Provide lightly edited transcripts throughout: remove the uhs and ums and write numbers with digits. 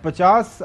50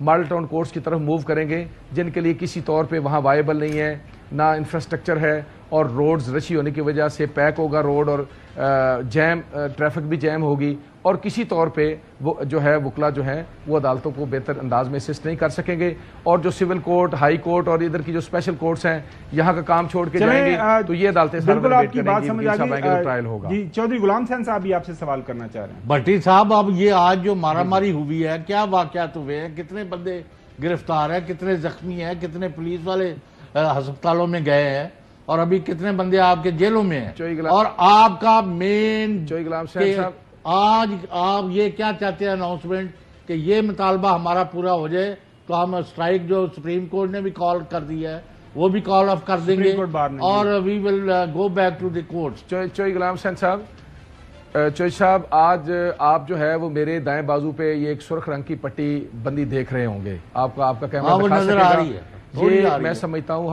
model town courts کی طرف move کریں گے، جن کے لیے کسی طور پہ وہاں وائبل نہیں ہے، نہ انفراسٹرکچر ہے، اور روڈز رشی ہونے کی وجہ سے پیک ہوگا روڈ، اور جیم ٹریفک بھی جیم ہوگی، اور کسی طور پہ وہ جو ہے وکلا جو ہیں وہ عدالتوں کو بہتر انداز میں اسسٹ نہیں کر سکیں گے، اور جو سول کورٹ، ہائی کورٹ اور ادھر کی جو اسپیشل کورٹس ہیں یہاں کا کام چھوڑ کے جائیں گے تو یہ عدالتیں بالکل آپ کی بات سمجھ آ گئی۔ ٹرائل ہوگا۔ جی چودھری غلام حسین صاحب بھی آپ سے سوال کرنا چاہ رہے ہیں۔ بھٹی صاحب، اب یہ آج جو مارا ماری ہوئی ہے، کیا واقعات ہوئے ہیں؟ کتنے بندے گرفتار ہیں، کتنے زخمی ہیں، کتنے پولیس والے ہسپتالوں میں گئے ہیں، اور ابھی کتنے بندے آپ کے جیلوں میں ہیں؟ اور آپ کا مین آج آپ یہ کیا چاہتے ہیں اناؤنسمنٹ کہ یہ مطالبہ ہمارا پورا ہو جائے تو ہم اسٹرائک جو سپریم کورٹ نے بھی کال کر دی ہے وہ بھی کال آف کر دیں گے اور we will go back to the courts. چوئی غلام حسین صاحب، چوئی صاحب، آج آپ جو ہے وہ میرے دائیں بازو پہ یہ ایک سرخ رنگ کی پٹی بندی دیکھ رہے ہوں گے، آپ کا کیمرہ دکھا سکے گا؟ یہ میں سمجھتا ہوں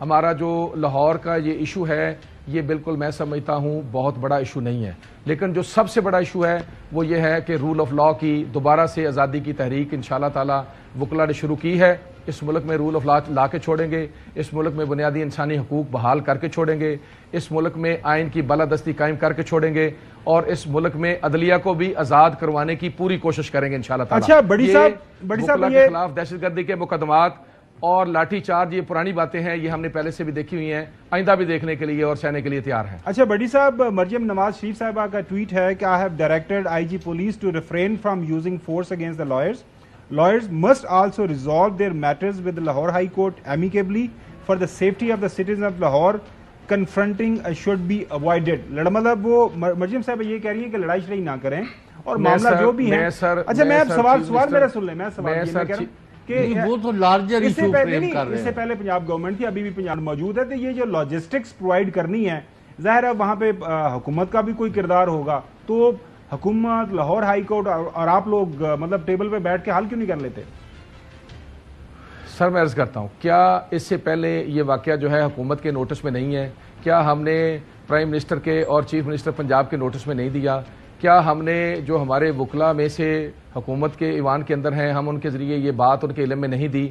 ہمارا جو لاہور کا یہ ایشو ہے یہ بالکل میں سمجھتا ہوں بہت بڑا ایشو نہیں ہے، لیکن جو سب سے بڑا ایشو ہے وہ یہ ہے کہ رول آف لا کی دوبارہ سے آزادی کی تحریک انشاءاللہ تعالی وکلا نے شروع کی ہے۔ اس ملک میں رول آف لا لا کے چھوڑیں گے، اس ملک میں بنیادی انسانی حقوق بحال کر کے چھوڑیں گے، اس ملک میں آئین کی بالادستی قائم کر کے چھوڑیں گے، اور اس ملک میں عدلیہ کو بھی آزاد کروانے کی پوری کوشش کریں گے انشاءاللہ تعالی۔ اچھا بڑی صاحب، وکلا کے خلاف دہشت گردی کے مقدمات اور لاٹھی چارج یہ پرانی باتیں ہیں، یہ ہم نے پہلے سے بھی دیکھی ہوئی ہیں، آئندہ بھی دیکھنے کے لیے اور سہنے کے لیے تیار ہیں۔ اچھا بڑی صاحب، مریم نواز شریف صاحبہ کا ٹویٹ ہے کہ I have directed IG police to refrain from using force against the lawyers. Lawyers must also resolve their matters with the Lahore High Court amicably for the safety of the citizens of Lahore. Confronting should be avoided. مطلب وہ مریم صاحب یہ کہہ رہی ہیں کہ لڑائی شڑائی نہ کریں اور معاملہ جو بھی ہے۔ اچھا میں سوال میرا سن لیں، میں سوال یہ کہہ رہا ہوں کہ وہ تو لارجر ایشو فریم کر رہے ہیں۔ اس سے پہلے پنجاب گورنمنٹ تھی، ابھی بھی پنجاب موجود ہے، تو یہ جو لاجسٹکس پرووائڈ کرنی ہے ظاہر ہے وہاں پہ حکومت کا بھی کوئی کردار ہوگا، تو حکومت، لاہور ہائی کورٹ اور آپ لوگ مطلب ٹیبل پہ بیٹھ کے حل کیوں نہیں کر لیتے؟ سر میں عرض کرتا ہوں، کیا اس سے پہلے یہ واقعہ جو ہے حکومت کے نوٹس میں نہیں ہے؟ کیا ہم نے پرائم منسٹر کے اور چیف منسٹر پنجاب کے نوٹس میں نہیں دیا؟ کیا ہم نے جو ہمارے وکلا میں سے حکومت کے ایوان کے اندر ہیں ہم ان کے ذریعے یہ بات ان کے علم میں نہیں دی؟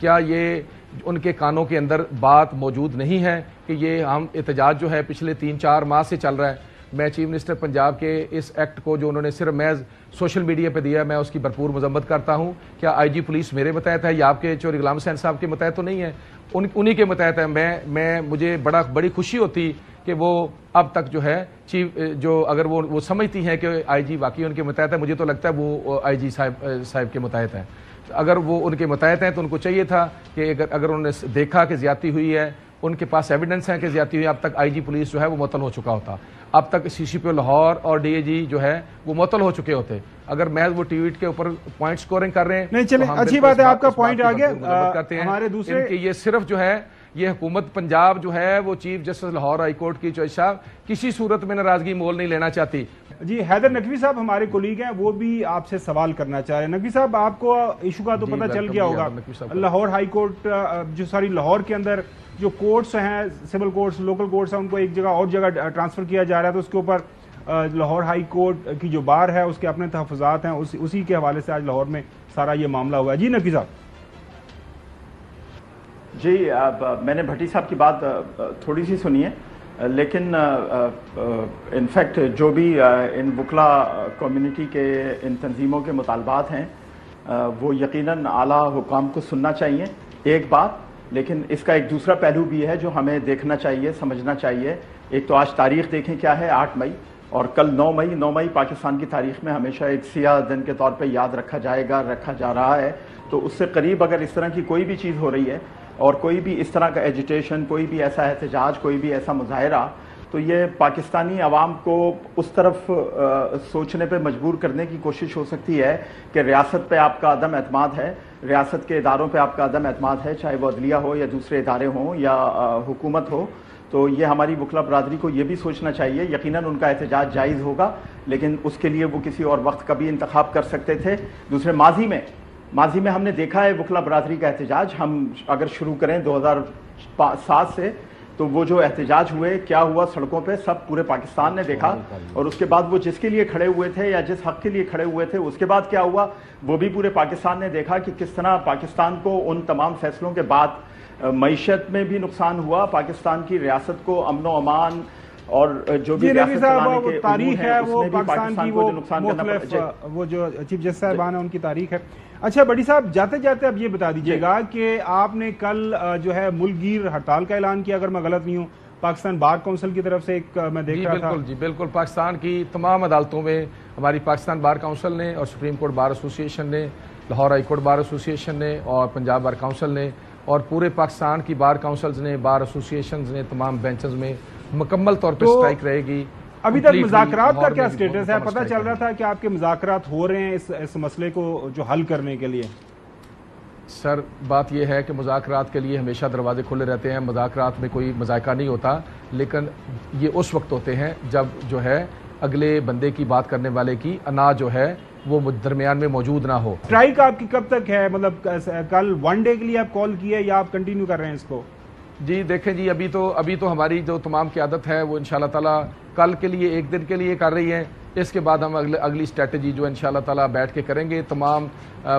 کیا یہ ان کے کانوں کے اندر بات موجود نہیں ہے کہ یہ ہم احتجاج جو ہے پچھلے 3-4 ماہ سے چل رہا ہے؟ میں چیف منسٹر پنجاب کے اس ایکٹ کو جو انہوں نے صرف محض سوشل میڈیا پہ دیا میں اس کی بھرپور مذمت کرتا ہوں۔ کیا آئی جی پولیس میرے متحد ہے یا آپ کے چودھری غلام حسین صاحب کے متحد تو نہیں ہے؟ انہی کے متحد ہے۔ مجھے بڑی خوشی ہوتی کہ وہ اب تک جو ہے چیف جو اگر وہ سمجھتی ہیں کہ آئی جی واقعی ان کے متحد ہے، مجھے تو لگتا ہے وہ آئی جی صاحب کے متحد ہیں۔ اگر وہ ان کے متحد ہیں تو ان کو چاہیے تھا کہ اگر انہوں نے دیکھا کہ زیادتی ہوئی ہے، ان کے پاس ایویڈنس ہیں کہ زیادتی ہوئی، اب تک آئی جی پولیس جو ہے وہ معطل ہو چکا ہوتا، اب تک سی سی پی او لاہور اور ڈی اے جی جو ہے وہ معطل ہو چکے ہوتے۔ اگر محض وہ ٹویٹ کے اوپر پوائنٹ سکورنگ کر رہے ہیں، نہیں چلیں اچھی بات ہے، آپ کا پوائنٹ آ گیا۔ ہمارے دوسرے کہ یہ صرف جو ہے یہ حکومت پنجاب جو ہے وہ chief justice Lahore high court کی چوائس صاحب کسی صورت میں ناراضگی مول نہیں لینا چاہتی۔ جی حیدر نقوی صاحب ہمارے کولیگ ہیں، وہ بھی آپ سے سوال کرنا چاہ رہے ہیں۔ نقوی صاحب آپ کو ایشو کا تو پتہ چل گیا ہوگا، لاہور ہائی کورٹ لاہور کے اندر جو کورٹس ہیں، سول کورٹس، لوکل کورٹس ہیں، ان کو ایک جگہ اور جگہ ٹرانسفر کیا جا رہا ہے، تو اس کے اوپر لاہور ہائی کورٹ کی جو بار ہے اس کے اپنے تحفظات ہیں، اسی کے حوالے سے آج لاہور میں سارا یہ معاملہ ہوا ہے۔ جی نقوی صاحب۔ جی میں نے بھٹی صاحب کی بات تھوڑی سی سنی ہے، لیکن انفیکٹ جو بھی ان وکلا کمیونٹی کے ان تنظیموں کے مطالبات ہیں وہ یقیناً اعلیٰ حکام کو سننا چاہیے ایک بات، لیکن اس کا ایک دوسرا پہلو بھی ہے جو ہمیں دیکھنا چاہیے، سمجھنا چاہیے۔ ایک تو آج تاریخ دیکھیں کیا ہے، 8 مئی، اور کل 9 مئی۔ 9 مئی پاکستان کی تاریخ میں ہمیشہ ایک سیاہ دن کے طور پہ یاد رکھا جائے گا، رکھا جا رہا ہے۔ تو اس سے قریب اگر اس طرح کی کوئی بھی چیز ہو رہی ہے اور کوئی بھی اس طرح کا ایجیٹیشن، کوئی بھی ایسا احتجاج، کوئی بھی ایسا مظاہرہ، تو یہ پاکستانی عوام کو اس طرف سوچنے پہ مجبور کرنے کی کوشش ہو سکتی ہے کہ ریاست پہ آپ کا عدم اعتماد ہے، ریاست کے اداروں پہ آپ کا عدم اعتماد ہے، چاہے وہ عدلیہ ہو یا دوسرے ادارے ہوں یا حکومت ہو۔ تو یہ ہماری وکلا برادری کو یہ بھی سوچنا چاہیے۔ یقیناً ان کا احتجاج جائز ہوگا، لیکن اس کے لیے وہ کسی اور وقت کا بھی انتخاب کر سکتے تھے۔ دوسرے ماضی میں ہم نے دیکھا ہے وکلا برادری کا احتجاج، ہم اگر شروع کریں 2007 سے، تو تو وہ جو احتجاج ہوئے کیا ہوا سڑکوں پہ سب پورے پاکستان نے دیکھا، اور اس کے بعد وہ جس کے لیے کھڑے ہوئے تھے یا جس حق کے لیے کھڑے ہوئے تھے اس کے بعد کیا ہوا وہ بھی پورے پاکستان نے دیکھا کہ کس طرح پاکستان کو ان تمام فیصلوں کے بعد معیشت میں بھی نقصان ہوا، پاکستان کی ریاست کو امن و امان اور جو بھی ریاست چلانے کے تاریخ ہے وہ پاکستان کی وہ نقصان کرنا مختلف وہ جو چیف جسٹس صاحبان ہیں ان کی تاریخ ہے۔ اچھا بڑی صاحب جاتے جاتے اب یہ بتا دیجیے گا کہ آپ نے کل جو ہے ملک گیر ہڑتال کا اعلان کیا، اگر میں غلط نہیں ہوں، پاکستان بار کونسل کی طرف سے ایک میں دیکھ رہا تھا۔ جی بالکل، پاکستان کی تمام عدالتوں میں ہماری پاکستان بار کونسل نے اور سپریم کورٹ بار ایسوسی ایشن نے، لاہور ہائی کورٹ بار ایسوسی ایشن نے اور پنجاب بار کونسل نے اور پورے پاکستان کی بار کونسلز نے، بار ایسوسی ایشنز نے، تمام بینچز میں مکمل طور پہ سٹرائک رہے گی۔ ابھی تک مذاکرات کا کیا سٹیٹس ہے؟ پتہ چل رہا تھا کہ آپ کے مذاکرات ہو رہے ہیں اس مسئلے کو جو حل کرنے کے لیے؟ سر بات یہ ہے کہ مذاکرات کے لیے ہمیشہ دروازے کھلے رہتے ہیں، مذاکرات میں کوئی مذائقہ نہیں ہوتا، لیکن یہ اس وقت ہوتے ہیں جب جو ہے اگلے بندے کی بات کرنے والے کی انا جو ہے وہ درمیان میں موجود نہ ہو۔ اسٹرائک آپ کی کب تک ہے؟ مطلب کل ون ڈے کے لیے آپ کال کی ہے یا آپ کنٹینیو کر رہے ہیں اس کو؟ جی دیکھیں جی، ابھی تو ہماری جو تمام قیادت ہے وہ انشاءاللہ تعالیٰ کل کے لیے ایک دن کے لیے کر رہی ہے، اس کے بعد ہم اگلی اسٹریٹجی جو انشاءاللہ تعالیٰ بیٹھ کے کریں گے، تمام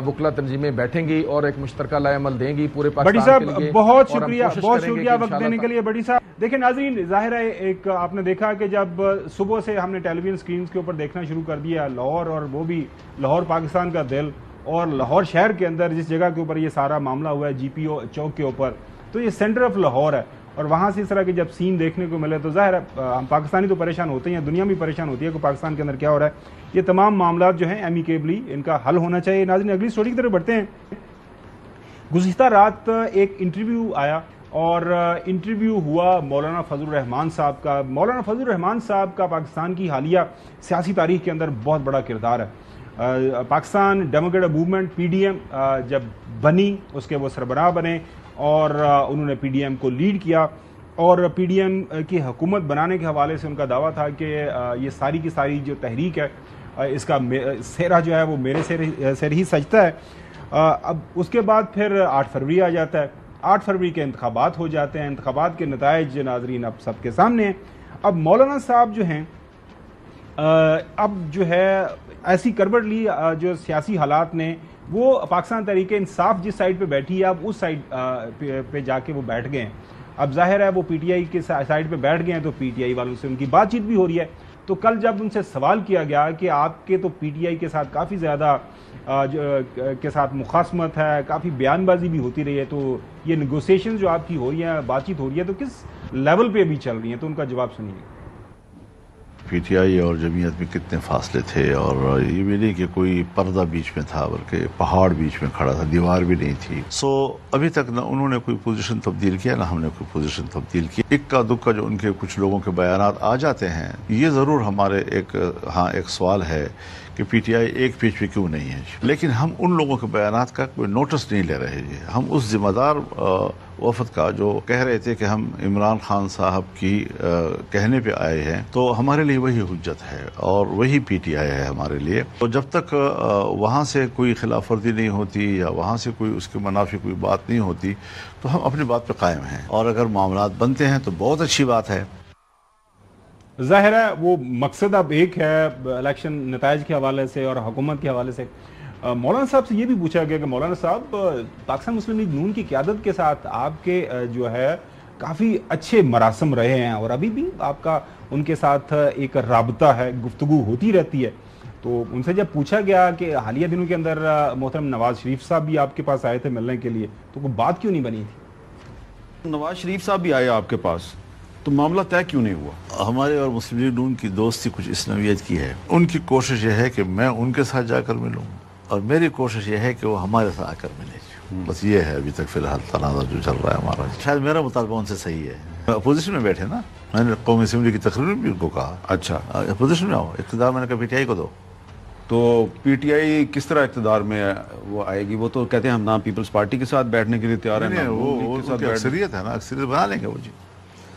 وکلا تنظیمیں بیٹھیں گی اور ایک مشترکہ لائحہ عمل دیں گی پورے پاکستان کے لیے۔ بڑی صاحب بہت شکریہ وقت دینے کے لیے بڑی صاحب۔ دیکھیں ناظرین، ظاہر ہے ایک آپ نے دیکھا کہ جب صبح سے ہم نے ٹیلی ویژن سکرینز کے اوپر دیکھنا شروع کر دیا لاہور، اور وہ بھی لاہور پاکستان کا دل، اور لاہور شہر کے اندر جس جگہ کے اوپر یہ سارا معاملہ ہوا ہے GPO چوک کے اوپر، تو یہ سینٹر آف لاہور ہے، اور وہاں سے اس طرح کے جب سین دیکھنے کو ملے تو ظاہر ہے ہم پاکستانی تو پریشان ہوتے ہیں، دنیا بھی پریشان ہوتی ہے کہ پاکستان کے اندر کیا ہو رہا ہے۔ یہ تمام معاملات جو ہیں ایمیکیبلی ان کا حل ہونا چاہیے۔ ناظرین اگلی سٹوری کی طرف بڑھتے ہیں۔ گزشتہ رات ایک انٹرویو آیا اور انٹرویو ہوا مولانا فضل الرحمان صاحب کا۔ مولانا فضل الرحمان صاحب کا پاکستان کی حالیہ سیاسی تاریخ کے اندر بہت بڑا کردار ہے۔ پاکستان ڈیموکریٹک موومنٹ PDM جب بنی اس کے وہ سربراہ بنے اور انہوں نے PDM کو لیڈ کیا، اور PDM کی حکومت بنانے کے حوالے سے ان کا دعویٰ تھا کہ یہ ساری کی ساری جو تحریک ہے اس کا سہرا جو ہے وہ میرے سر ہی سجتا ہے۔ اب اس کے بعد پھر 8 فروری آ جاتا ہے، 8 فروری کے انتخابات ہو جاتے ہیں، انتخابات کے نتائج ناظرین اب سب کے سامنے ہیں۔ اب مولانا صاحب جو ہیں اب جو ہے ایسی کروٹ لی جو سیاسی حالات نے، وہ پاکستان تحریک انصاف جس سائڈ پہ بیٹھی ہے اب اس سائڈ پہ جا کے وہ بیٹھ گئے ہیں۔ اب ظاہر ہے وہ PTI کے سائڈ پہ بیٹھ گئے ہیں تو PTI والوں سے ان کی بات چیت بھی ہو رہی ہے۔ تو کل جب ان سے سوال کیا گیا کہ آپ کے تو PTI کے ساتھ کافی زیادہ کے ساتھ مخاصمت ہے، کافی بیان بازی بھی ہوتی رہی ہے، تو یہ نیگوسیشن جو آپ کی ہو رہی ہیں، بات چیت ہو رہی ہے، تو کس لیول پہ بھی چل رہی ہیں؟ تو ان کا جواب سنیے۔ PTI اور جمعیت میں کتنے فاصلے تھے، اور یہ بھی نہیں کہ کوئی پردہ بیچ میں تھا بلکہ پہاڑ بیچ میں کھڑا تھا، دیوار بھی نہیں تھی۔ ابھی تک نہ انہوں نے کوئی پوزیشن تبدیل کیا نہ ہم نے کوئی پوزیشن تبدیل کی۔ اکا دکا جو ان کے کچھ لوگوں کے بیانات آ جاتے ہیں، یہ ضرور ہمارے ایک سوال ہے کہ PTI ایک پیج پہ کیوں نہیں ہے، لیکن ہم ان لوگوں کے بیانات کا کوئی نوٹس نہیں لے رہے ہیں۔ ہم اس ذمہ دار وفد کا جو کہہ رہے تھے کہ ہم عمران خان صاحب کی کہنے پہ آئے ہیں، تو ہمارے لیے وہی حجت ہے اور وہی PTI ہے ہمارے لیے۔ تو جب تک وہاں سے کوئی خلاف ورزی نہیں ہوتی یا وہاں سے کوئی اس کے منافی کوئی بات نہیں ہوتی تو ہم اپنی بات پہ قائم ہیں، اور اگر معاملات بنتے ہیں تو بہت اچھی بات ہے۔ ظاہر ہے وہ مقصد اب ایک ہے الیکشن نتائج کے حوالے سے اور حکومت کے حوالے سے۔ مولانا صاحب سے یہ بھی پوچھا گیا کہ مولانا صاحب پاکستان مسلم لیگ نون کی قیادت کے ساتھ آپ کے جو ہے کافی اچھے مراسم رہے ہیں، اور ابھی بھی آپ کا ان کے ساتھ ایک رابطہ ہے، گفتگو ہوتی رہتی ہے، تو ان سے جب پوچھا گیا کہ حالیہ دنوں کے اندر محترم نواز شریف صاحب بھی آپ کے پاس آئے تھے ملنے کے لیے، تو کوئی بات کیوں نہیں بنی تھی؟ نواز شریف صاحب بھی آئے آپ کے پاس، تو معاملہ طے کیوں نہیں ہوا؟ ہمارے اور مسلم لیگ نون کی دوستی کچھ اس نوعیت کی ہے، ان کی کوشش یہ ہے کہ میں ان کے ساتھ جا کر ملوں، اور میری کوشش یہ ہے کہ وہ ہمارے ساتھ آ کر ملے۔ بس یہ ہے ابھی تک فی الحال تنازع جو چل رہا ہے ہمارا۔ شاید میرا مطالبہ ان سے صحیح ہے۔ اپوزیشن میں بیٹھے نا، میں نے قومی اسمبلی کی تقریر میں بھی ان کو کہا اچھا اپوزیشن میں آؤ، اقتدار میں نے کہا PTI کو دو۔ تو PTI کس طرح اقتدار میں وہ آئے گی؟ وہ تو کہتے ہیں ہم نہ پیپلز پارٹی کے ساتھ بیٹھنے کے لیے تیار ہیں، وہ اکثریت ہے نا، اکثریت بنا لیں گے وہ۔ جی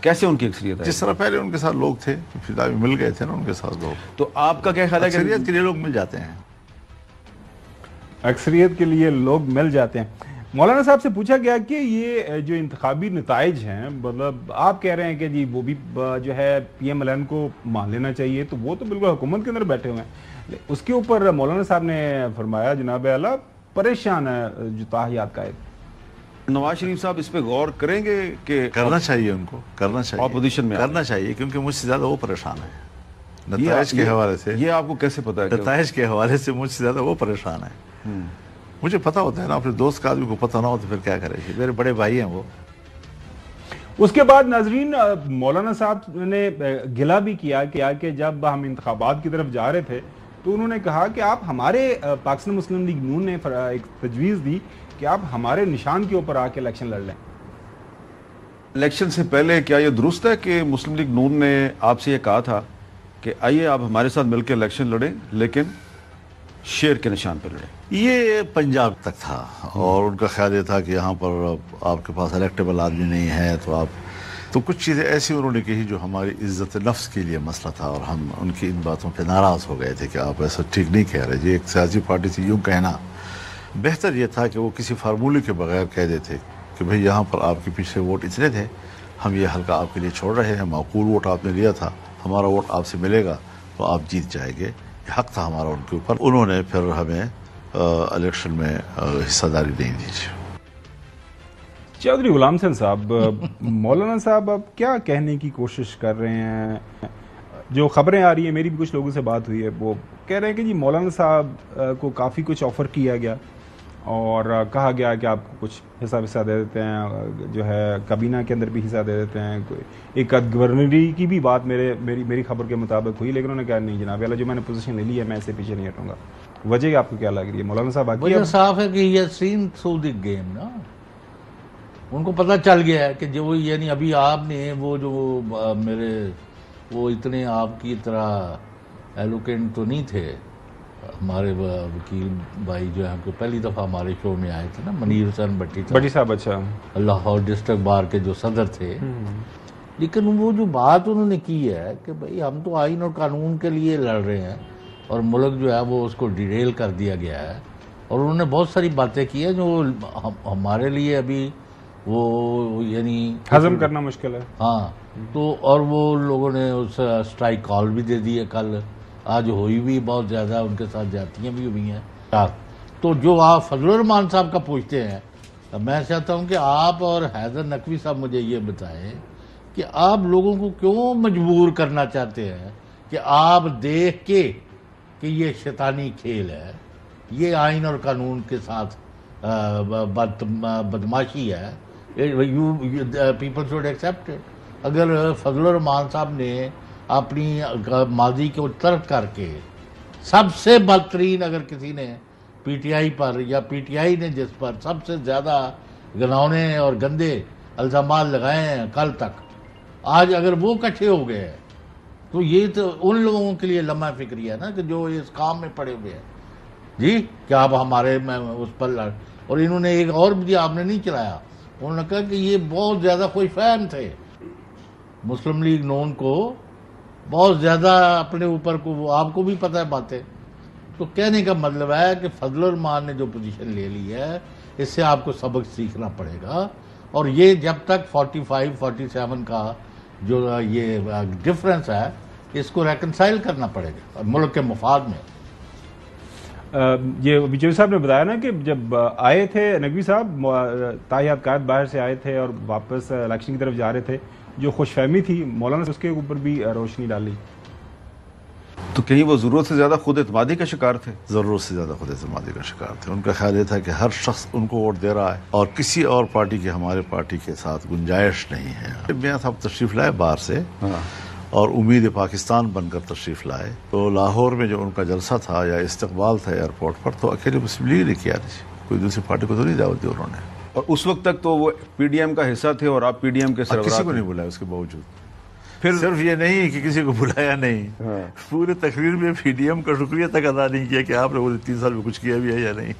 کیسے ان کی اکثریت ہے؟ جس طرح پہلے ان کے ساتھ لوگ تھے، مل گئے تھے نا ان کے ساتھ لوگ، تو آپ کا کیا خیال ہے کہ اکثریت کے لیے لوگ مل جاتے ہیں؟ اکثریت کے لیے لوگ مل جاتے ہیں۔ مولانا صاحب سے پوچھا گیا کہ یہ جو انتخابی نتائج ہیں، مطلب آپ کہہ رہے ہیں کہ جی وہ بھی جو ہے پی ایم ایل این کو مان لینا چاہیے، تو وہ تو بالکل حکومت کے اندر بیٹھے ہوئے ہیں. اس کے اوپر مولانا صاحب نے فرمایا جناب اعلیٰ پریشان ہے جو تاحیات قائد. نواز شریف صاحب اس پہ غور کریں گے کہ کرنا چاہیے ان کو، کرنا چاہیے، اپوزیشن میں کرنا چاہیے، کیونکہ مجھ سے زیادہ وہ پریشان ہے نتائج کے حوالے سے. یہ آپ کو کیسے پتا ہے؟ نتائج کے حوالے سے مجھ سے زیادہ وہ پریشان ہے. مجھے پتا ہوتا ہے نا، اپنے دوست کا آدمی کو پتہ نہ ہو تو پھر کیا کرے گی، میرے بڑے بھائی ہیں وہ. اس کے بعد ناظرین مولانا صاحب نے گلہ بھی کیا کہ جب ہم انتخابات کی طرف جا رہے تھے تو انہوں نے کہا کہ آپ ہمارے پاکستان مسلم لیگ نون نے ایک تجویز دی کہ آپ ہمارے نشان کے اوپر آ کے الیکشن لڑ لیں. الیکشن سے پہلے کیا یہ درست ہے کہ مسلم لیگ نون نے آپ سے یہ کہا تھا کہ آئیے آپ ہمارے ساتھ مل کے الیکشن لڑیں لیکن شیر کے نشان پر لڑیں؟ یہ پنجاب تک تھا اور ان کا خیال یہ تھا کہ یہاں پر آپ کے پاس الیکٹیبل آدمی نہیں ہے تو کچھ چیزیں ایسی انہوں نے کہی جو ہماری عزت نفس کے لیے مسئلہ تھا، اور ہم ان کی ان باتوں پہ ناراض ہو گئے تھے کہ آپ ایسا ٹھیک نہیں کہہ رہے. جی ایک سیاسی پارٹی سے یوں کہنا بہتر یہ تھا کہ وہ کسی فارمولے کے بغیر کہہ دیتے کہ بھئی یہاں پر آپ کے پیچھے ووٹ اتنے تھے، ہم یہ حلقہ آپ کے لیے چھوڑ رہے ہیں، معقول ووٹ آپ نے لیا تھا، ہمارا ووٹ آپ سے ملے گا تو آپ جیت جائیں گے. یہ حق تھا ہمارا ان کے اوپر. انہوں نے پھر ہمیں الیکشن میں حصہ داری نہیں دی. چودھری غلام حسین صاحب، مولانا صاحب اب کیا کہنے کی کوشش کر رہے ہیں؟ جو خبریں آ رہی ہیں، میری بھی کچھ لوگوں سے بات ہوئی ہے، وہ کہہ رہے ہیں کہ جی مولانا صاحب کو کافی کچھ آفر کیا گیا اور کہا گیا کہ آپ کو کچھ حصہ دے دیتے ہیں، جو ہے کابینہ کے اندر بھی حصہ دے دیتے ہیں. ایک گورنری کی بھی بات میری خبر کے مطابق ہوئی، لیکن انہوں نے کہا نہیں جناب اعلیٰ جو میں نے پوزیشن لے لی ہے میں اس سے پیچھے نہیں ہٹوں گا. وجہ آپ کو کیا لگ رہی ہے مولانا صاحب؟ وجہ صاف ہے کہ یہ سین تھرو دی گیم نا، ان کو پتہ چل گیا ہے کہ جو یعنی ابھی آپ نے وہ جو میرے وہ اتنے آپ کی طرح ایلوکینٹ تو نہیں تھے. ہمارے وکیل بھائی جو ہیں پہلی دفعہ ہمارے شو میں آئے تھے نا، منیر حسین بٹی صاحب، اچھا لاہور ڈسٹرکٹ بار کے جو صدر تھے. لیکن وہ جو بات انہوں نے کی ہے کہ بھئی ہم تو آئین اور قانون کے لیے لڑ رہے ہیں اور ملک جو ہے وہ اس کو ڈیریل کر دیا گیا ہے، اور انہوں نے بہت ساری باتیں کی ہیں جو ہمارے لیے ابھی وہ یعنی ہضم کرنا مشکل ہے. ہاں تو اور وہ لوگوں نے اس اسٹرائک کال بھی دے دی ہے، کل آج ہوئی بھی بہت زیادہ، ان کے ساتھ جاتیاں بھی ہوئی ہیں. تو جو آپ فضل الرحمان صاحب کا پوچھتے ہیں، میں چاہتا ہوں کہ آپ اور حیدر نقوی صاحب مجھے یہ بتائیں کہ آپ لوگوں کو کیوں مجبور کرنا چاہتے ہیں کہ آپ دیکھ کے کہ یہ شیطانی کھیل ہے، یہ آئین اور قانون کے ساتھ بدماشی ہے، پیپل شوڈ ایکسیپٹ اٹ. اگر فضل الرحمان صاحب نے اپنی ماضی کو ترک کر کے سب سے بدترین، اگر کسی نے پی ٹی آئی پر یا پی ٹی آئی نے جس پر سب سے زیادہ گھناؤنے اور گندے الزامات لگائے ہیں کل تک، آج اگر وہ کٹھے ہو گئے تو یہ تو ان لوگوں کے لیے لمحہ فکری ہے نا کہ جو اس کام میں پڑے ہوئے ہیں. جی کیا آپ ہمارے میں اس پر لڑ، اور انہوں نے ایک اور بھی آپ نے نہیں چلایا، انہوں نے کہا کہ یہ بہت زیادہ خوش فہم تھے مسلم لیگ نون کو، بہت زیادہ اپنے اوپر کو، وہ آپ کو بھی پتہ ہے باتیں. تو کہنے کا مطلب ہے کہ فضل الرحمان نے جو پوزیشن لے لی ہے اس سے آپ کو سبق سیکھنا پڑے گا، اور یہ جب تک 45-47 کا جو یہ ڈفرنس ہے اس کو ریکنسائل کرنا پڑے گا ملک کے مفاد میں. یہ بچوئی صاحب نے بتایا نا کہ جب آئے تھے نقوی صاحب، تاحیات قائد باہر سے آئے تھے اور واپس الیکشن کی طرف جا رہے تھے، جو خوش فہمی تھی مولانا نے اس کے اوپر بھی روشنی ڈالی. تو کہیں وہ ضرورت سے زیادہ خود اعتمادی کا شکار تھے؟ ضرورت سے زیادہ خود اعتمادی کا شکار تھے. ان کا خیال یہ تھا کہ ہر شخص ان کو ووٹ دے رہا ہے اور کسی اور پارٹی کی ہمارے پارٹی کے ساتھ گنجائش نہیں ہے. میاں صاحب تشریف لائے باہر سے اور امید پاکستان بن کر تشریف لائے، تو لاہور میں جو ان کا جلسہ تھا یا استقبال تھا ایئرپورٹ پر، تو اکیلے مسلم لیگ نے کیا نہیں، کوئی دوسری پارٹی کو تو نہیں دعوت دی انہوں نے. اور اس وقت تک تو وہ پی ڈی ایم کا حصہ تھے اور آپ پی ڈی ایم کے سربراہ کسی کو نہیں بلایا. اس کے باوجود پھر صرف یہ نہیں کہ کسی کو بلایا نہیں، پورے تقریر میں پی ڈی ایم کا شکریہ تک ادا نہیں کیا کہ آپ نے وہ 3 سال میں کچھ کیا بھی ہے یا نہیں.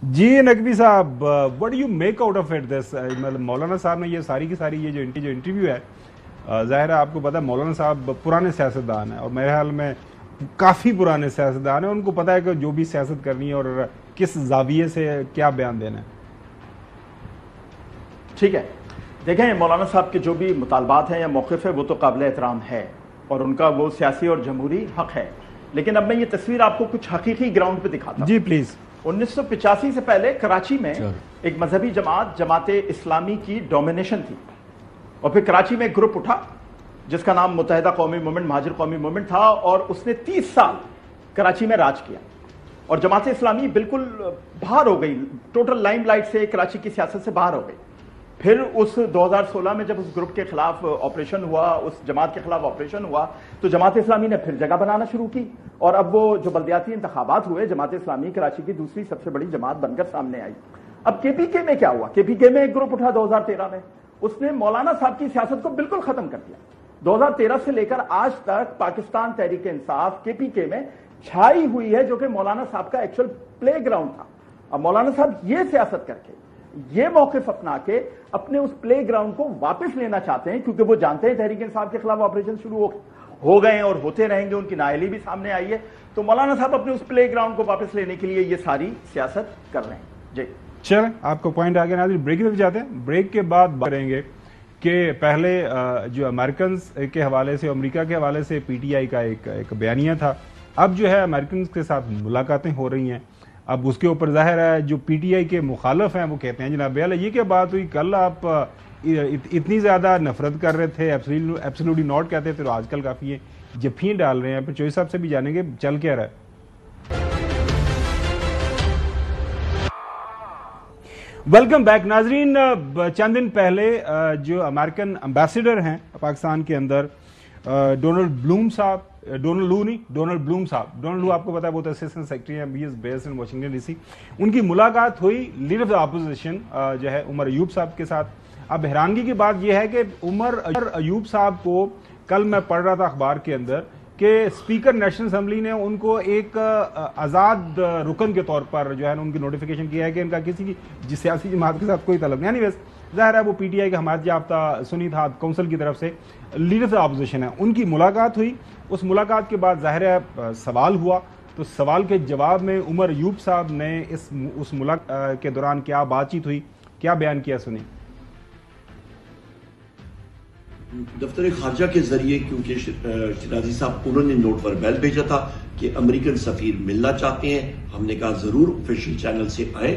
جی نقوی صاحب، what do you make out of it this؟ مولانا صاحب نے یہ ساری کی ساری یہ جو انٹرویو ہے، ظاہر ہے آپ کو پتا ہے مولانا صاحب پرانے سیاستدان ہیں اور میرے خیال میں کافی پرانے سیاستدان ہیں. ان کو پتا ہے کہ جو بھی سیاست کرنی ہے اور کس زاویے سے کیا بیان دینا ہے؟ ٹھیک ہے، دیکھیں مولانا صاحب کے جو بھی مطالبات ہیں یا موقف ہے وہ تو قابل احترام ہے اور ان کا وہ سیاسی اور جمہوری حق ہے، لیکن اب میں یہ تصویر آپ کو کچھ حقیقی گراؤنڈ پہ دکھاتا ہوں۔ جی پلیز۔ 1985 سے پہلے کراچی میں ایک مذہبی جماعت اسلامی کی ڈومینیشن تھی، اور پھر کراچی میں ایک گروپ اٹھا جس کا نام متحدہ قومی موومنٹ، مہاجر قومی موومنٹ تھا، اور اس نے 30 سال کراچی میں راج کیا، اور جماعت اسلامی بالکل باہر ہو گئی، ٹوٹل لائم لائٹ سے کراچی کی سیاست سے باہر ہو گئی۔ پھر اس 2016 میں جب اس گروپ کے خلاف آپریشن ہوا، اس جماعت کے خلاف آپریشن ہوا، تو جماعت اسلامی نے پھر جگہ بنانا شروع کی، اور اب وہ جو بلدیاتی انتخابات ہوئے، جماعت اسلامی کراچی کی دوسری سب سے بڑی جماعت بن کر سامنے آئی۔ اب کے پی کے میں کیا ہوا؟ کے پی کے میں ایک گروپ اٹھا 2013 میں، اس نے مولانا صاحب کی سیاست کو بالکل ختم کر دیا۔ 2013 سے لے کر آج تک پاکستان تحریک انصاف کے پی کے میں چھائی ہوئی ہے، جو کہ مولانا صاحب کا ایکچوئل پلے گراؤنڈ تھا۔ اب مولانا صاحب یہ سیاست کر کے، یہ موقف اپنا کے اپنے اس پلے گراؤنڈ کو واپس لینا چاہتے ہیں، کیونکہ وہ جانتے ہیں تحریک انصاف کے خلاف آپریشن شروع ہو گئے ہیں اور ہوتے رہیں گے، ان کی نااہلی بھی سامنے آئی ہے، تو مولانا صاحب اپنے اس پلے گراؤنڈ کو واپس لینے کے لیے یہ ساری سیاست کر رہے ہیں۔ جی چلیں، آپ کو پوائنٹ آگے ناظرین، بریک کی طرف جاتے ہیں۔ بریک کے بعد بات کریں گے کہ پہلے جو امریکنز کے حوالے سے، امریکہ کے حوالے سے پی ٹی آئی کا ایک بیانیہ تھا، اب جو ہے امریکنز کے ساتھ ملاقاتیں ہو رہی ہیں۔ اب اس کے اوپر ظاہر ہے جو پی ٹی آئی کے مخالف ہیں وہ کہتے ہیں جناب بیال یہ کیا بات ہوئی، کل آپ اتنی زیادہ نفرت کر رہے تھے، ایبسلیوٹلی ناٹ کہتے تھے، تو آج کل کافی جفیاں ڈال رہے ہیں۔ پھر چوہی صاحب سے بھی جانیں گے چل کیا رہا ہے۔ ویلکم بیک ناظرین، چند دن پہلے جو امریکن امبیسڈر ہیں پاکستان کے اندر، ڈونلڈ بلوم آپ کو پتا ہے وہ تو اسسٹنٹ سیکرٹری ہیں، he is based in Washington D C. ان کی ملاقات ہوئی لیڈر آف دا اپوزیشن جو ہے عمر ایوب صاحب کے ساتھ۔ اب حیرانگی کی بات یہ ہے کہ عمر ایوب صاحب کو کل میں پڑھ رہا تھا اخبار کے اندر کہ اسپیکر نیشنل اسمبلی نے ان کو ایک آزاد رکن کے طور پر جو ہے ان کی نوٹیفیکیشن کیا ہے کہ ان کا کسی کی سیاسی جماعت کے ساتھ کوئی تعلق نہیں۔ یعنی ظاہر ہے وہ پی ٹی آئی کا حمایت یافتہ سنی تھا کونسل کی طرف سے لیڈر آف اپوزیشن ہے، ان کی ملاقات ہوئی۔ اس ملاقات کے بعد ظاہر ہے سوال ہوا، تو سوال کے جواب میں عمر ایوب صاحب نے اس ملاقات کے دوران کیا بات چیت ہوئی، کیا بیان کیا، سنیں۔ دفتر خارجہ کے ذریعے کیونکہ شیرازی صاحب انہوں نے نوٹ وربیل بھیجا تھا کہ امریکن سفیر ملنا چاہتے ہیں، ہم نے کہا ضرور آفیشیل چینل سے آئیں،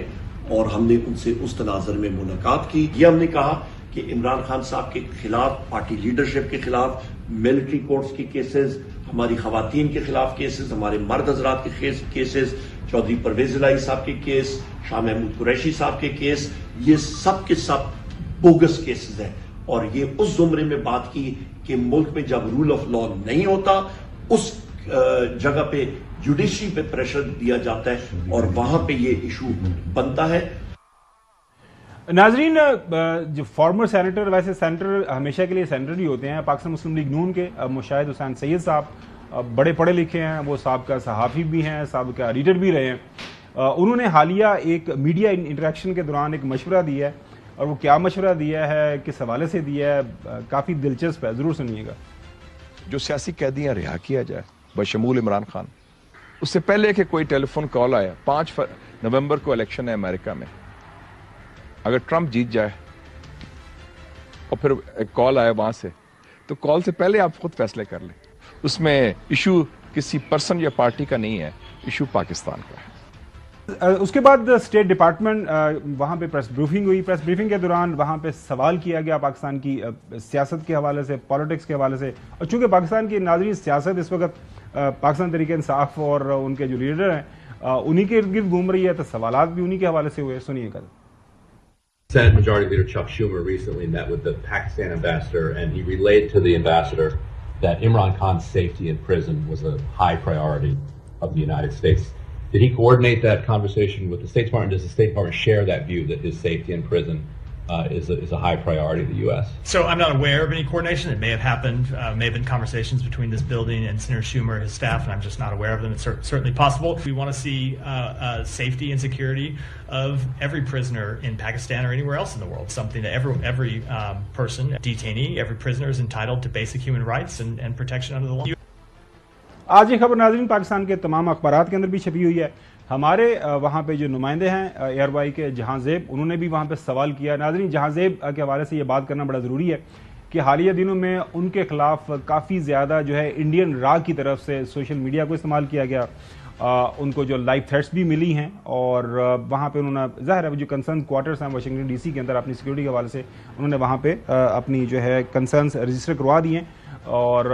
اور ہم نے ان سے اس تناظر میں ملاقات کی۔ یہ ہم نے کہا کہ عمران خان صاحب کے خلاف، پارٹی لیڈرشپ کے خلاف ملٹری کورٹس کی کیسز، ہماری خواتین کے خلاف کیسز، ہمارے مرد حضرات کے کیسز، چودھری پرویز الہی صاحب کے کیس، شاہ محمود قریشی صاحب کے کیس، یہ سب کے سب بوگس کیسز ہیں، اور یہ اس زمرے میں بات کی کہ ملک میں جب رول آف لا نہیں ہوتا اس جگہ پہ جوڈیشری پہ پریشر دیا جاتا ہے، اور وہاں پہ یہ ایشو بنتا ہے۔ ناظرین، جو فارمر سینیٹر، ویسے سینیٹر ہمیشہ کے لیے سینیٹر ہی ہوتے ہیں، پاکستان مسلم لیگ نون کے مشاہد حسین سید صاحب بڑے پڑھے لکھے ہیں، وہ سابقہ صحافی بھی ہیں، سابقہ ایڈیٹر بھی رہے ہیں۔ انہوں نے حالیہ ایک میڈیا انٹریکشن کے دوران ایک مشورہ دیا ہے، اور وہ کیا مشورہ دیا ہے، کس حوالے سے دیا ہے، کافی دلچسپ ہے، ضرور سنیے گا۔ جو سیاسی قیدیاں رہا کیا جائے بشمول عمران خان، اس سے پہلے کہ کوئی ٹیلی فون کال آیا، 5 نومبر کو الیکشن ہے امریکہ میں، اگر ٹرمپ جیت جائے اور پھر ایک کال آیا وہاں سے، تو کال سے پہلے آپ خود فیصلے کر لیں، اس میں ایشو کسی پرسن یا پارٹی کا نہیں ہے، ایشو پاکستان کا ہے۔ اس کے بعد اسٹیٹ ڈپارٹمنٹ وہاں پہ پریس بریفنگ ہوئی، پریس بریفنگ کے دوران وہاں پہ سوال کیا گیا پاکستان کی سیاست کے حوالے سے، پالیٹکس کے حوالے سے، اور چونکہ پاکستان کی ناظرین سیاست اس وقت پاکستان تحریک انصاف اور ان کے جو لیڈر ہیں انہی کے ارد گرد گھوم رہی ہے، تو سوالات بھی انہی کے حوالے سے ہوئے، سنیے گا۔ Senate Majority Leader Chuck Schumer recently met with the Pakistan ambassador, and he relayed to the ambassador that Imran Khan's safety in prison was a high priority of the United States. Did he coordinate that conversation with the State Department? Does the State Department share that view that his safety in prison is a high priority of the U.S.? So I'm not aware of any coordination. It may have happened, may have been conversations between this building and Senator Schumer, his staff, and I'm just not aware of them. It's certainly possible. We want to see safety and security of every prisoner in Pakistan or anywhere else in the world, something that every person, detainee, every prisoner is entitled to basic human rights and protection under the law. آج یہ خبر ناظرین پاکستان کے تمام اخبارات کے اندر بھی چھپی ہوئی ہے۔ ہمارے وہاں پہ جو نمائندے ہیں ایئر وائی کے جہاں زیب، انہوں نے بھی وہاں پہ سوال کیا. ناظرین، جہاں زیب کے حوالے سے یہ بات کرنا بڑا ضروری ہے کہ حالیہ دنوں میں ان کے خلاف کافی زیادہ جو ہے انڈین را کی طرف سے سوشل میڈیا کو استعمال کیا گیا. ان کو جو لائف تھریٹس بھی ملی ہیں، اور وہاں پہ انہوں نے ظاہر ہے جو کنسرن کوارٹرز ہیں واشنگٹن ڈی سی کے اندر اپنی سیکورٹی کے حوالے سے انہوں نے وہاں پہ اپنی جو ہے کنسرنس رجسٹر کروا دیے ہیں، اور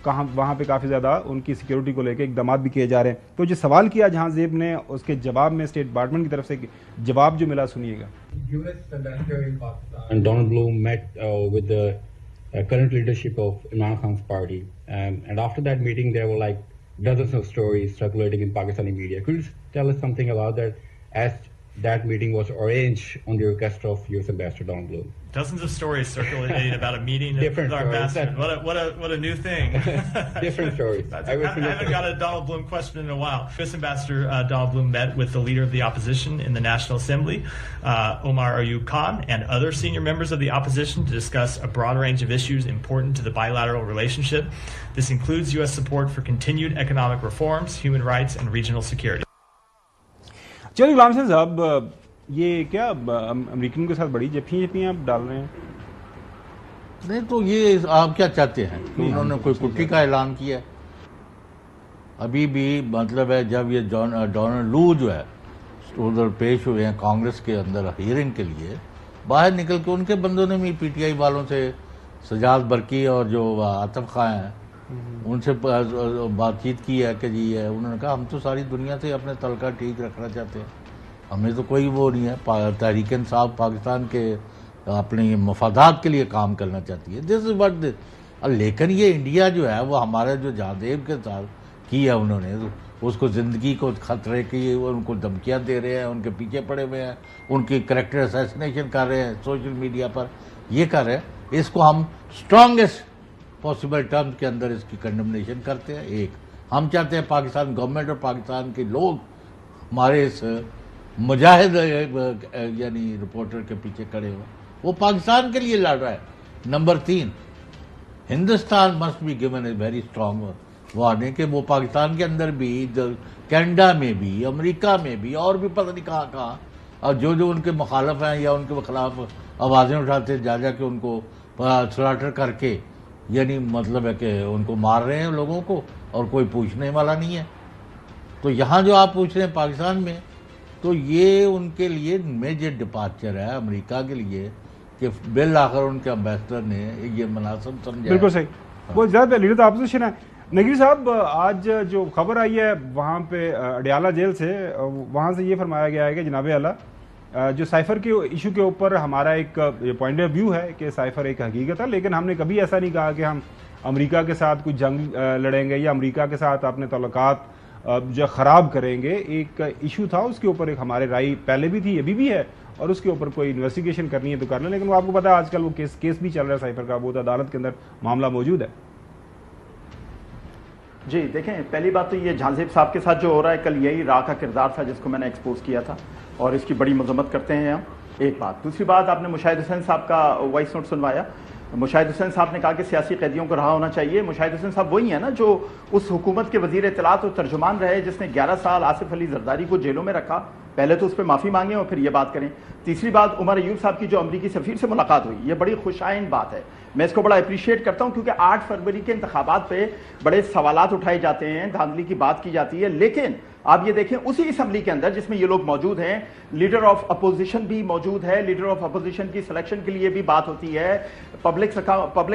وہاں پہ کافی زیادہ ان کی سیکورٹی کو لے کے اقدامات بھی کیے جا رہے ہیں. تو جو سوال کیا جہاں زیب نے، اس کے جواب میں اسٹیٹ ڈپارٹمنٹ کی طرف سے جواب جو ملا، سنیے گا. US ambassador in Pakistan, Donald Blum, met with the current leadership of Imran Khan's party, and after that meeting there were like dozens of stories circulating in Pakistani media. Could you tell us something about that, as that meeting was arranged on the request of US Ambassador Donald Blum? Dozens of stories circulating about a meeting with our ambassador. What a new thing. Different stories. I haven't got a Donald Blum question in a while. US Ambassador Donald Blum met with the leader of the opposition in the National Assembly, Omar Ayub Khan, and other senior members of the opposition to discuss a broad range of issues important to the bilateral relationship. This includes US support for continued economic reforms, human rights, and regional security. چلیے غلام حسین صاحب، یہ کیا امریکنوں کے ساتھ بڑی جفیاں آپ ڈال رہے ہیں؟ نہیں تو یہ آپ کیا چاہتے ہیں کہ انہوں نے کوئی کٹی کا اعلان کیا ہے؟ ابھی بھی مطلب ہے جب یہ ڈونلڈ لو جو ہے ادھر پیش ہوئے ہیں کانگریس کے اندر ہیئرنگ کے لیے، باہر نکل کے ان کے بندوں نے بھی پی ٹی آئی والوں سے، سجاد برقی اور جو عاطف خان ہیں ان سے بات چیت کی ہے کہ جی ہے، انہوں نے کہا ہم تو ساری دنیا سے اپنے تعلقہ ٹھیک رکھنا چاہتے ہیں، ہمیں تو کوئی وہ نہیں ہے. تحریک انصاف پاکستان کے اپنے مفادات کے لیے کام کرنا چاہتی ہے. دس از واٹ. لیکن یہ انڈیا جو ہے وہ ہمارے جو جہادیب کے ساتھ کی ہے انہوں نے، اس کو زندگی کو خطرے کی، ان کو دھمکیاں دے رہے ہیں، ان کے پیچھے پڑے ہوئے ہیں، ان کی کریکٹر اسیسنیشن کر رہے ہیں سوشل میڈیا پر، یہ کر رہے ہیں. اس کو ہم اسٹرانگسٹ پاسبل ٹرمز کے اندر اس کی کنڈمنیشن کرتے ہیں. ایک ہم چاہتے ہیں پاکستان گورنمنٹ اور پاکستان کے لوگ ہمارے اس مجاہد یعنی رپورٹر کے پیچھے کھڑے ہوئے، وہ پاکستان کے لیے لڑ رہا ہے. Number 3، Hindustan must be given a very strong warning کہ وہ پاکستان کے اندر بھی، کینیڈا میں بھی، امریکہ میں بھی، اور بھی پتہ نہیں کہاں کہاں، اور جو ان کے مخالف ہیں یا ان کے خلاف آوازیں اٹھاتے جا کے ان کو سلاٹر کر کے، یعنی مطلب ہے کہ ان کو مار رہے ہیں لوگوں کو، اور کوئی پوچھنے والا نہیں ہے. تو یہاں جو آپ پوچھ رہے ہیں پاکستان میں، تو یہ ان کے لیے میجر ڈپارچر ہے امریکہ کے لیے کہ بالآخر ان کے امبیسڈر نے یہ مناسب سمجھا. بالکل صحیح. وہ زیادہ لیڈر اپوزیشن ہے. نگری صاحب، آج جو خبر آئی ہے وہاں پہ اڈیالہ جیل سے، وہاں سے یہ فرمایا گیا ہے کہ جناب اعلیٰ جو سائفر کے ایشو کے اوپر ہمارا ایک پوائنٹ آف ویو ہے کہ سائفر ایک حقیقت ہے، لیکن ہم نے کبھی ایسا نہیں کہا کہ ہم امریکہ کے ساتھ کوئی جنگ لڑیں گے یا امریکہ کے ساتھ اپنے تعلقات جو خراب کریں گے. ایک ایشو تھا، اس کے اوپر ایک ہمارے رائے پہلے بھی تھی، ابھی بھی ہے، اور اس کے اوپر کوئی انویسٹیگیشن کرنی ہے تو کر لیں. لیکن وہ آپ کو پتا ہے آج کل وہ کیس بھی چل رہا ہے سائفر کا، وہ عدالت کے اندر معاملہ موجود ہے. جی دیکھیں، پہلی بات تو یہ جہاں زیب صاحب کے ساتھ جو ہو رہا ہے، کل یہی راہ کا کردار تھا جس کو میں نے ایکسپوز کیا تھا، اور اس کی بڑی مذمت کرتے ہیں ہم. ایک بات. دوسری بات، آپ نے مشاہد حسین صاحب کا وائس نوٹ سنوایا. مشاہد حسین صاحب نے کہا کہ سیاسی قیدیوں کو رہا ہونا چاہیے. مشاہد حسین صاحب وہی ہیں نا جو اس حکومت کے وزیر اطلاعات اور ترجمان رہے جس نے 11 سال آصف علی زرداری کو جیلوں میں رکھا. پہلے تو اس پہ معافی مانگیں اور پھر یہ بات کریں. تیسری بات، عمر ایوب صاحب کی جو امریکی سفیر سے ملاقات ہوئی، یہ بڑی خوشائن بات ہے. میں اس کو بڑا اپریشیٹ کرتا ہوں کیونکہ 8 فروری کے انتخابات پہ بڑے سوالات اٹھائے جاتے ہیں، دھاندلی کی بات کی جاتی ہے. لیکن آپ یہ دیکھیں اسی اسمبلی کے اندر جس میں یہ لوگ موجود ہیں، لیڈر آف اپوزیشن بھی موجود ہے. لیڈر آف اپوزیشن کی سلیکشن کے لیے بھی بات ہوتی ہے، پبلک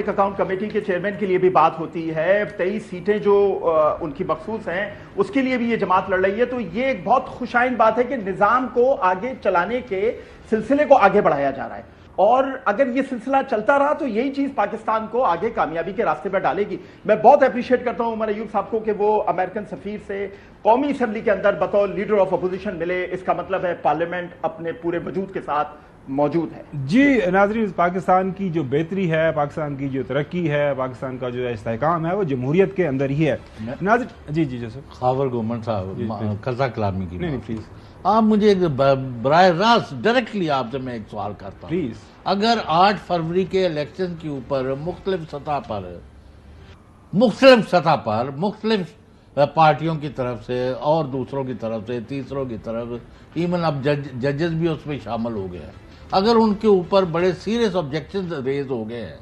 اکاؤنٹ کمیٹی کے چیئرمین کے لیے بھی بات ہوتی ہے، 23 سیٹیں جو ان کی مخصوص ہیں اس کے لیے بھی یہ جماعت لڑ رہی ہے. تو یہ ایک بہت خوشائن بات ہے کہ نظام کو آگے چلانے کے سلسلے کو آگے بڑھایا جا رہا ہے، اور اگر یہ سلسلہ چلتا رہا تو یہی چیز پاکستان کو آگے کامیابی کے راستے پر ڈالے گی. میں بہت اپریشیٹ کرتا ہوں عمر ایوب صاحب کو کہ وہ امریکن سفیر سے قومی اسمبلی کے اندر بطور لیڈر آف اپوزیشن ملے. اس کا مطلب ہے پارلیمنٹ اپنے پورے وجود کے ساتھ موجود ہے. جی ناظرین، پاکستان کی جو بہتری ہے، پاکستان کی جو ترقی ہے، پاکستان کا جو استحکام ہے، وہ جمہوریت کے اندر ہی ہے. ناظرین جی سر خاور گومن صاحب قضا کلامی کی نہیں پلیز آپ مجھے براہ راست ڈائریکٹلی آپ سے میں ایک سوال کرتا ہوں. پلیز، اگر 8 فروری کے الیکشن کے اوپر مختلف سطح پر مختلف پارٹیوں کی طرف سے اور دوسروں کی طرف سے، تیسروں کی طرف، ایون اب ججز بھی اس میں شامل ہو گئے ہیں. اگر ان کے اوپر بڑے سیریس آبجیکشن ریز ہو گئے ہیں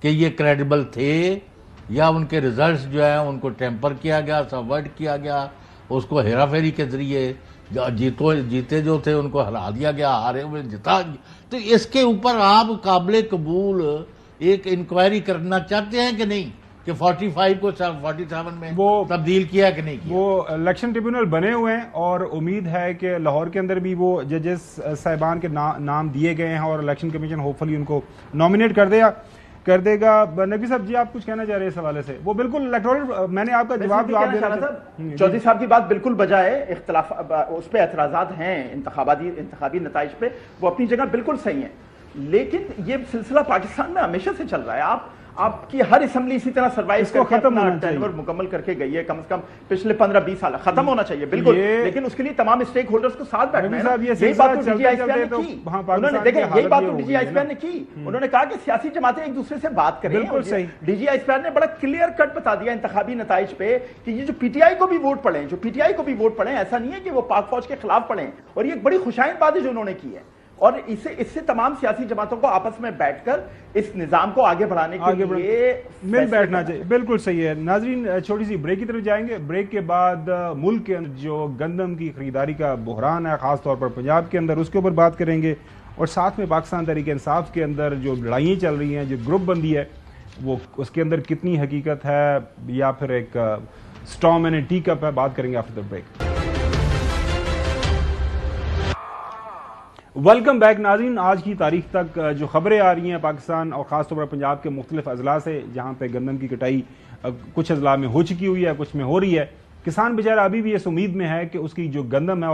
کہ یہ کریڈیبل تھے یا ان کے ریزلٹس جو ہیں ان کو ٹیمپر کیا گیا، سبورٹ کیا گیا، اس کو ہیرا پھیری کے ذریعے جیتے جو تھے ان کو ہرا دیا گیا، ہارے ہوئے جتا، تو اس کے اوپر آپ قابل قبول ایک انکوائری کرنا چاہتے ہیں کہ نہیں کہ 45 کو 47 میں تبدیل کیا کہ نہیں کیا؟ وہ الیکشن ٹریبیونل بنے ہوئے ہیں اور امید ہے کہ لاہور کے اندر بھی وہ ججز صاحبان کے نام دیے گئے ہیں اور الیکشن کمیشن ہوپ فلی ان کو نامینیٹ کر دے گا. نقوی صاحب جی آپ کچھ کہنا چاہ رہے ہیں اس حوالے سے؟ وہ بالکل الیکٹورل، میں نے آپ کا جواب دینا تھا. چودھری صاحب کی بات بالکل بجا ہے، اختلاف اس پہ اعتراضات ہیں انتخابی نتائج پہ، وہ اپنی جگہ بالکل صحیح ہیں، لیکن یہ سلسلہ پاکستان میں ہمیشہ سے چل رہا ہے. آپ کی ہر اسمبلی اسی طرح سروائیو کر کے اپنا ٹینور مکمل کر کے گئی ہے، کم از کم پچھلے 15-20 سال ختم ہونا چاہیے بالکل، لیکن اس کے لیے تمام اسٹیک ہولڈرز کو ساتھ بیٹھنا ہے. یہی بات تو D G I S P نے کی، انہوں نے دیکھیں یہی بات تو D G I S P نے کی، انہوں نے کہا کہ سیاسی جماعتیں ایک دوسرے سے بات کریں. D G I S P نے بڑا کلیئر کٹ بتا دیا انتخابی نتائج پہ کہ یہ جو پی ٹی آئی کو بھی ووٹ پڑیں، ایسا نہیں ہے کہ وہ پاک فوج کے خلاف پڑھیں، اور یہ ایک بڑی خوشائند بات ہے جو انہوں نے کی ہے، اور اس سے تمام سیاسی جماعتوں کو آپس میں بیٹھ کر اس نظام کو آگے بڑھانے کے لیے مل بیٹھنا چاہیے. بالکل صحیح ہے. ناظرین چھوٹی سی بریک کی طرف جائیں گے. بریک کے بعد ملک کے اندر جو گندم کی خریداری کا بحران ہے خاص طور پر پنجاب کے اندر، اس کے اوپر بات کریں گے، اور ساتھ میں پاکستان تحریک انصاف کے اندر جو لڑائیاں چل رہی ہیں، جو گروپ بندی ہے، وہ اس کے اندر کتنی حقیقت ہے یا پھر ایک اسٹارم اینڈ ٹی کپ ہے، بات کریں گے after the break. Welcome back ناظرین. آج کی تاریخ تک جو خبریں آ رہی ہیں پاکستان اور خاص طور پر پنجاب کے مختلف اضلاع سے، جہاں پہ گندم کی کٹائی کچھ اضلاع میں ہو چکی ہوئی ہے، کچھ میں ہو رہی ہے، کسان بیچارہ ابھی بھی اس امید میں ہے کہ اس کی جو گندم ہے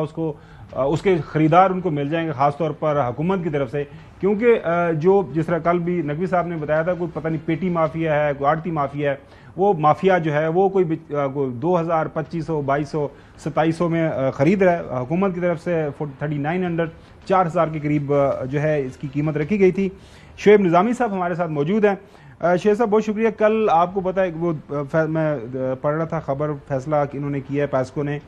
اس کے خریدار ان کو مل جائیں گے، خاص طور پر حکومت کی طرف سے، کیونکہ جو جس طرح کل بھی نقوی صاحب نے بتایا تھا، کوئی پتہ نہیں پیٹی مافیا ہے، کوئی آڑتی مافیا ہے، وہ مافیا جو ہے وہ کوئی 2000 2500 2200 2700 میں خرید رہا ہے. حکومت کی طرف سے 3900 4000 کے قریب جو ہے اس کی قیمت رکھی گئی تھی. شعیب نظامی صاحب ہمارے ساتھ موجود ہیں. شعیب صاحب بہت شکریہ. کل آپ کو پتا ہے وہ میں پڑھ رہا تھا خبر، فیصلہ انہوں نے کیا ہے پیسکو نے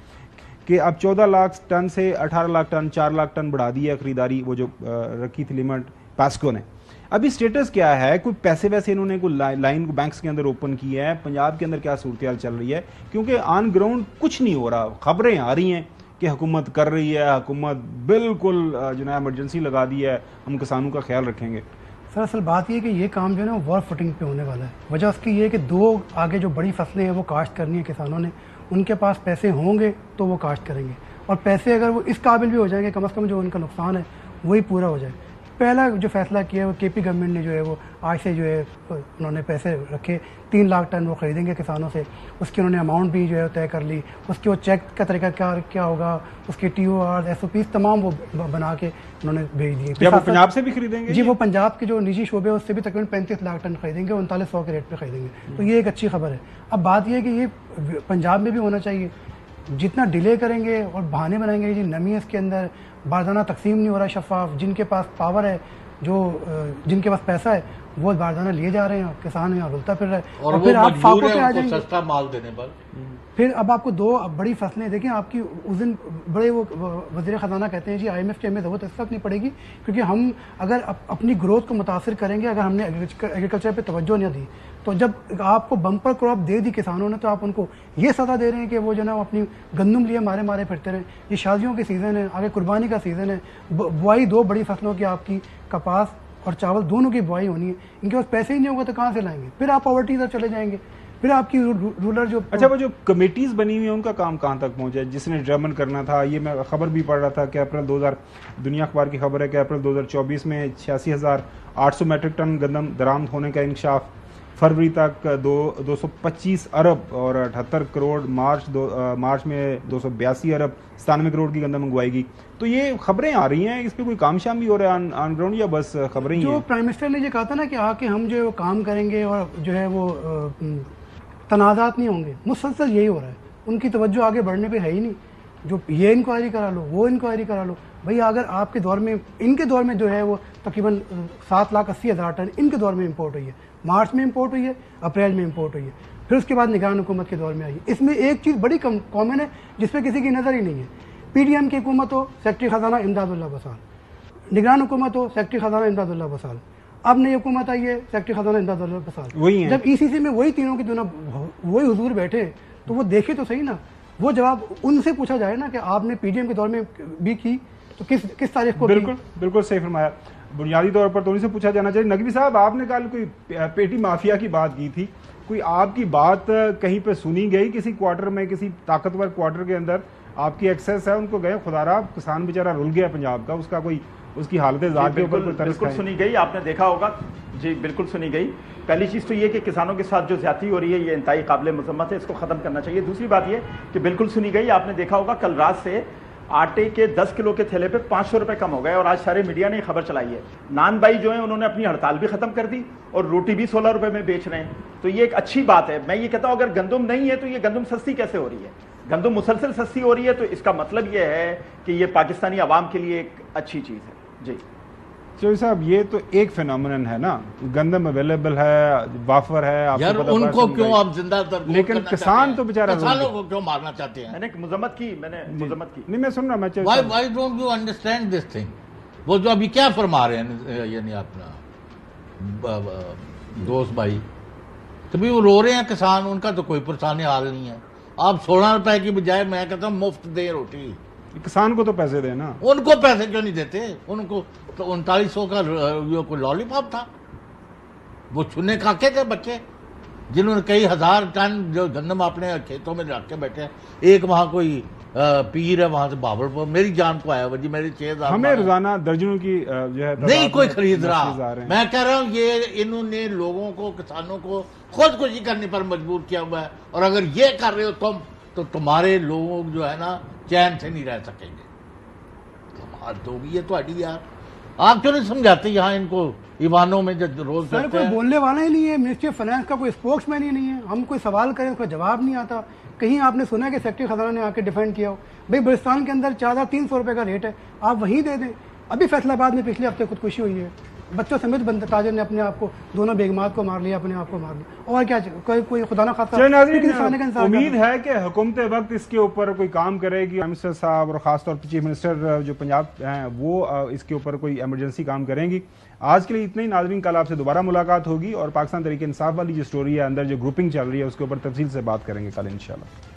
کہ اب 14 لاکھ ٹن سے 18 لاکھ ٹن 4 لاکھ ٹن بڑھا دی ہے خریداری، وہ جو رکھی تھی لیمٹ پیسکو نے. ابھی سٹیٹس کیا ہے؟ کوئی پیسے ویسے انہوں نے کوئی لائن بینکس کے اندر اوپن کی ہے؟ پنجاب کے اندر کیا صورتحال چل رہی ہے؟ کیونکہ آن گراؤنڈ کچھ نہیں ہو رہا. خبریں آ رہی ہیں کہ حکومت کر رہی ہے، حکومت بالکل جو ہے ایمرجنسی لگا دی ہے، ہم کسانوں کا خیال رکھیں گے. سر اصل بات یہ ہے کہ یہ کام جو ہے نا وار فوٹنگ پہ ہونے والا ہے. وجہ اس کی یہ ہے کہ دو آگے جو بڑی فصلیں ہیں وہ کاشت کرنی ہے کسانوں نے، ان کے پاس پیسے ہوں گے تو وہ کاشت کریں گے، اور پیسے اگر وہ اس قابل بھی ہو جائیں گے کم از کم جو ان کا نقصان ہے وہی پورا ہو جائے. پہلا جو فیصلہ کیا ہے وہ کے پی گورنمنٹ نے جو ہے وہ آج سے جو ہے انہوں نے پیسے رکھے 3 لاکھ ٹن وہ خریدیں گے کسانوں سے. اس کی انہوں نے اماؤنٹ بھی جو ہے طے کر لی. اس کے وہ چیک کا طریقہ کیا ہوگا، اس کے T O R S O Ps تمام وہ بنا کے انہوں نے بھیج دیے. کیا وہ پنجاب سے بھی خریدیں گے؟ جی وہ پنجاب کے جو نجی شعبے ہیں اس سے بھی تقریباً 35 لاکھ ٹن خریدیں گے، 3900 کے ریٹ پہ خریدیں گے. تو یہ ایک اچھی خبر ہے. اب بات یہ ہے کہ یہ پنجاب میں بھی ہونا چاہیے. جتنا ڈیلے کریں گے اور بہانے بنائیں گے، جی نمی ہے اس کے اندر، باردانہ تقسیم نہیں ہو رہا شفاف، جن کے پاس پاور ہے، جن کے پاس پیسہ ہے وہ باردانہ لیے جا رہے ہیں، کسان یہاں رلتا پھر رہا ہے، اور پھر آپ فاقوں پہ آ جائیں گے سستا مال دینے پر. پھر اب آپ کو 2 بڑی فصلیں دیکھیں آپ کی. اس دن بڑے وہ وزیر خزانہ کہتے ہیں جی آئی ایم ایف کی ہمیں ضرورت اس وقت نہیں پڑے گی، کیونکہ ہم اگر اپنی گروتھ کو متاثر کریں گے، اگر ہم نے ایگریکلچر پہ توجہ نہیں دی تو جب آپ کو بمپر کراپ دے دی کسانوں نے تو آپ ان کو یہ سزا دے رہے ہیں کہ وہ جو نا اپنی گندم لیے مارے پھرتے رہیں. یہ شادیوں کے سیزن ہے، آگے قربانی کا سیزن ہے، بوائی 2 بڑی فصلوں کی آپ کی کپاس اور چاول دونوں کی بوائی ہونی ہے. ان کے پاس پیسے ہی نہیں ہوگا تو کہاں سے لائیں گے؟ پھر آپ پاورٹی سے چلے جائیں گے. پھر آپ کی رولر جو اچھا وہ جو کمیٹیز بنی ہوئی ہیں ان کا کام کہاں تک پہنچا ہے؟ جس نے ڈیٹرمن کرنا تھا، یہ میں خبر بھی پڑھ رہا تھا کہ اپریل 2000 دنیا اخبار کی خبر ہے کہ اپریل 2024 میں 86,800 میٹرک ٹن گندم درآمد ہونے کا انکشاف، فروری تک 225 ارب اور 78 کروڑ، مارچ میں 282 ارب 97 کروڑ کی گندم منگوائی گئی. تو یہ خبریں آ رہی ہیں، اس پہ کوئی کام شام بھی ہو رہا ہے آن گراؤنڈ یا بس خبریں ہی ہیں؟ جو پرائم منسٹر نے یہ کہا تھا نا کہ آ کے ہم جو ہے وہ کام کریں گے اور جو ہے وہ تنازعات نہیں ہوں گے، مسلسل یہی ہو رہا ہے. ان کی توجہ آگے بڑھنے پہ ہے ہی نہیں. جو یہ انکوائری کرا لو وہ انکوائری کرا لو. بھئی اگر آپ کے دور میں ان کے دور میں جو ہے وہ تقریباً 7,80,000 ٹن ان کے دور میں امپورٹ ہوئی ہے, مارچ میں امپورٹ ہوئی ہے, اپریل میں امپورٹ ہوئی ہے, پھر اس کے بعد نگران حکومت کے دور میں آئی. اس میں ایک چیز بڑی کامن ہے جس پہ کسی کی نظر ہی نہیں ہے. پی ڈی ایم کی حکومت ہو, سیکرٹری خزانہ امداد اللہ بسال, نگران حکومت ہو, سیکرٹری خزانہ امداد اللہ بسال, اب نئی حکومت آئی ہے, سیکرٹری خزانہ امداد اللہ بسال. جب ای سی سی میں وہی تینوں کی دونوں وہی حضور بیٹھے تو وہ دیکھے تو صحیح نا, وہ جواب ان سے پوچھا جائے نا کہ آپ نے پی ڈی ایم کے دور میں بھی کی تو کس تاریخ کو. بالکل صحیح فرمایا. بنیادی طور پر تو انہیں سے پوچھا جانا چاہیے. نقوی صاحب, آپ نے کل کوئی پیٹی مافیا کی بات کی تھی, کوئی آپ کی بات کہیں پہ سنی گئی کسی کوارٹر میں, کسی طاقتور کوارٹر کے اندر آپ کی ایکسیس ہے, ان کو گئے خدا کسان بیچارہ رل گیا پنجاب کا, اس کا کوئی اس کی حالت ذات کے اوپر کوئی ترس بالکل سنی گئی, آپ نے دیکھا ہوگا. جی بالکل سنی گئی. پہلی چیز تو یہ کہ کسانوں کے ساتھ جو زیادتی ہو رہی ہے یہ انتہائی قابل مذمت ہے, اس کو ختم کرنا چاہیے. دوسری بات یہ کہ بالکل سنی گئی, آپ نے دیکھا ہوگا کل رات سے آٹے کے 10 کلو کے تھیلے پہ 500 روپے کم ہو گئے, اور آج سارے میڈیا نے خبر چلائی ہے. نان بھائی جو ہیں انہوں نے اپنی ہڑتال بھی ختم کر دی اور روٹی بھی 16 روپے میں بیچ رہے ہیں. تو یہ ایک اچھی بات ہے. میں یہ کہتا ہوں اگر گندم نہیں ہے تو یہ گندم سستی کیسے ہو رہی ہے؟ گندم مسلسل سستی ہو رہی ہے, تو اس کا مطلب یہ ہے کہ یہ پاکستانی عوام کے لیے ایک اچھی چیز ہے. جی چوہدری صاحب, یہ تو ایک فینومینن ہے نا, گندم اویلیبل ہے, وافر ہے, یار ان کو کیوں آپ زندہ تر, لیکن کسان تو بیچارہ کسانوں کو کیوں مارنا چاہتے ہیں؟ میں نے مذمت کی, نہیں میں سن رہا, میں why don't you understand this thing. وہ جو ابھی کیا فرما رہے ہیں, یعنی اپنا دوست بھائی, تبھی وہ رو رہے ہیں کسان, ان کا تو کوئی پریشانی حال نہیں ہے. آپ 16 روپے کی بجائے میں کہتا ہوں مفت دے روٹی. کسان کو تو پیسے دے نا. ان کو پیسے کیوں نہیں دیتے؟ ان کو تو 3900 کا کوئی لالی پاپ تھا, وہ چنے کاکے تھے بچے جنہوں نے کئی ہزار ٹن جو گندم اپنے کھیتوں میں رکھ کے بیٹھے. ایک وہاں کوئی پیر ہے وہاں سے بابلپور, میری جان کو آیا جی, میری 6000 ہمیں روزانہ درجنوں کی جو ہے نہیں کوئی خرید رہا. میں کہہ رہا ہوں یہ انہوں نے لوگوں کو, کسانوں کو خودکشی کرنے پر مجبور کیا ہوا ہے, اور اگر یہ کر رہے ہو تم تو تمہارے لوگ جو ہے نا چین سے نہیں رہ سکیں گے. تو یہ تو ہڈی یار, آپ کیوں نہیں سمجھاتے یہاں ان کو ایوانوں میں جو روز سر کوئی بولنے والا ہی نہیں ہے, منسٹری آف فائنانس کا کوئی اسپوکس مین ہی نہیں ہے. ہم کوئی سوال کریں اس کا جواب نہیں آتا. کہیں آپ نے سنا کہ سیکرٹری خزانہ نے آ کے ڈیفینڈ کیا ہو؟ بھائی بلوچستان کے اندر 4,300 روپے کا ریٹ ہے, آپ وہیں دے دیں. ابھی فیصل آباد میں پچھلے ہفتے خودکشی ہوئی ہے, بچوں سمیت تاجر نے اپنے آپ کو, دونوں بیگمات کو مار لیا, اپنے آپ کو مار لیا. اور کیا کوئی خدا نہ خاصا امید ہے کہ حکومت وقت اس کے اوپر کوئی کام کرے گی. پرائم منسٹر صاحب اور خاص طور پر چیف منسٹر جو پنجاب ہیں وہ اس کے اوپر کوئی ایمرجنسی کام کریں گی. آج کے لیے اتنا ہی. ناظرین, کل آپ سے دوبارہ ملاقات ہوگی اور پاکستان تحریک انصاف والی جو سٹوری ہے, اندر جو گروپنگ چل رہی ہے, اس کے اوپر تفصیل سے بات کریں گے کل انشاءاللہ.